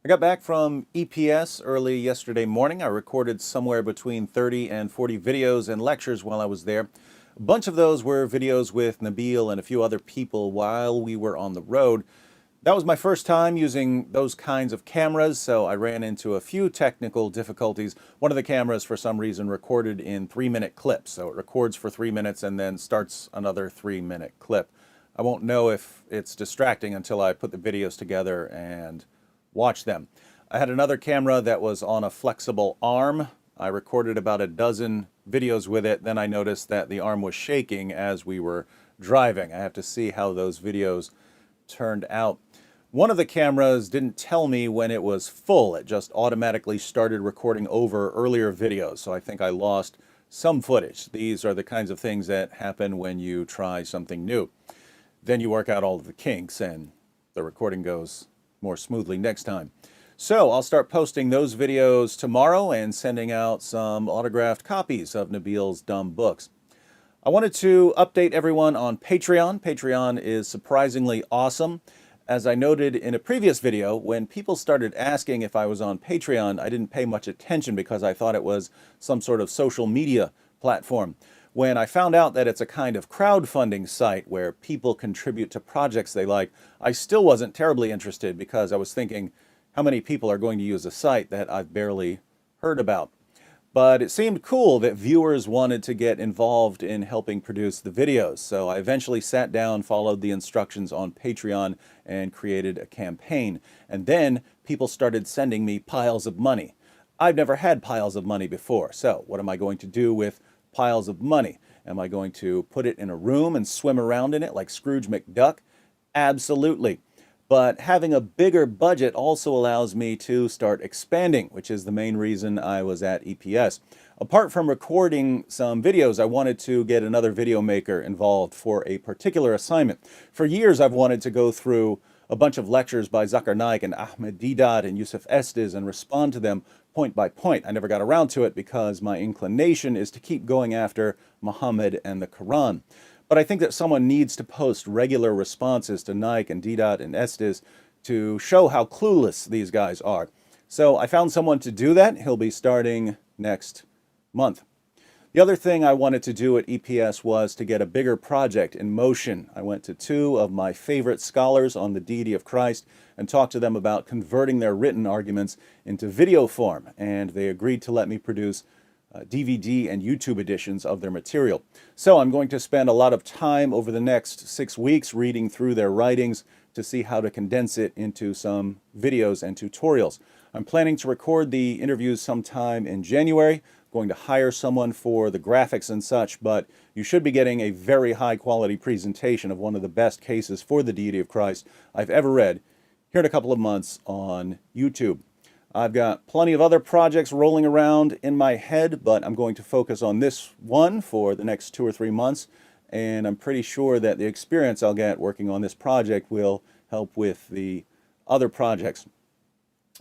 I got back from EPS early yesterday morning. I recorded somewhere between 30 and 40 videos and lectures while I was there. A bunch of those were videos with Nabil and a few other people while we were on the road. That was my first time using those kinds of cameras, so I ran into a few technical difficulties. One of the cameras, for some reason, recorded in 3-minute clips, so it records for 3 minutes and then starts another 3-minute clip. I won't know if it's distracting until I put the videos together and watch them. I had another camera that was on a flexible arm. I recorded about a dozen videos with it. Then I noticed that the arm was shaking as we were driving. I have to see how those videos turned out. One of the cameras didn't tell me when it was full. It just automatically started recording over earlier videos. So I think I lost some footage. These are the kinds of things that happen when you try something new. Then you work out all of the kinks and the recording goes more smoothly next time. So I'll start posting those videos tomorrow and sending out some autographed copies of Nabil's dumb books. I wanted to update everyone on Patreon. Patreon is surprisingly awesome. As I noted in a previous video, when people started asking if I was on Patreon, I didn't pay much attention because I thought it was some sort of social media platform. When I found out that it's a kind of crowdfunding site where people contribute to projects they like, I still wasn't terribly interested because I was thinking, how many people are going to use a site that I've barely heard about? But it seemed cool that viewers wanted to get involved in helping produce the videos. So I eventually sat down, followed the instructions on Patreon, and created a campaign. And then people started sending me piles of money. I've never had piles of money before. So what am I going to do with piles of money? Am I going to put it in a room and swim around in it like Scrooge McDuck? Absolutely. But having a bigger budget also allows me to start expanding, which is the main reason I was at EPS. Apart from recording some videos, I wanted to get another video maker involved for a particular assignment. For years, I've wanted to go through a bunch of lectures by Zakir Naik and Ahmed Deedat and Yusuf Estes and respond to them point by point. I never got around to it because my inclination is to keep going after Muhammad and the Quran. But I think that someone needs to post regular responses to Naik and Deedat and Estes to show how clueless these guys are. So I found someone to do that. He'll be starting next month. The other thing I wanted to do at EPS was to get a bigger project in motion. I went to two of my favorite scholars on the deity of Christ and talked to them about converting their written arguments into video form, and they agreed to let me produce DVD and YouTube editions of their material. So I'm going to spend a lot of time over the next 6 weeks reading through their writings to see how to condense it into some videos and tutorials. I'm planning to record the interviews sometime in January. Going to hire someone for the graphics and such, but you should be getting a very high quality presentation of one of the best cases for the deity of Christ I've ever read here in a couple of months on YouTube. I've got plenty of other projects rolling around in my head, but I'm going to focus on this one for the next 2 or 3 months, and I'm pretty sure that the experience I'll get working on this project will help with the other projects.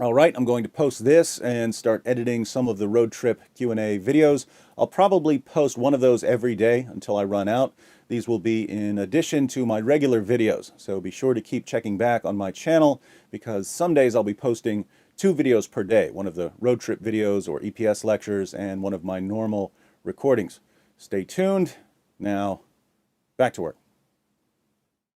All right, I'm going to post this and start editing some of the road trip Q&A videos. I'll probably post one of those every day until I run out. These will be in addition to my regular videos, so be sure to keep checking back on my channel because some days I'll be posting 2 videos per day, one of the road trip videos or EPS lectures and one of my normal recordings. Stay tuned. Now, back to work.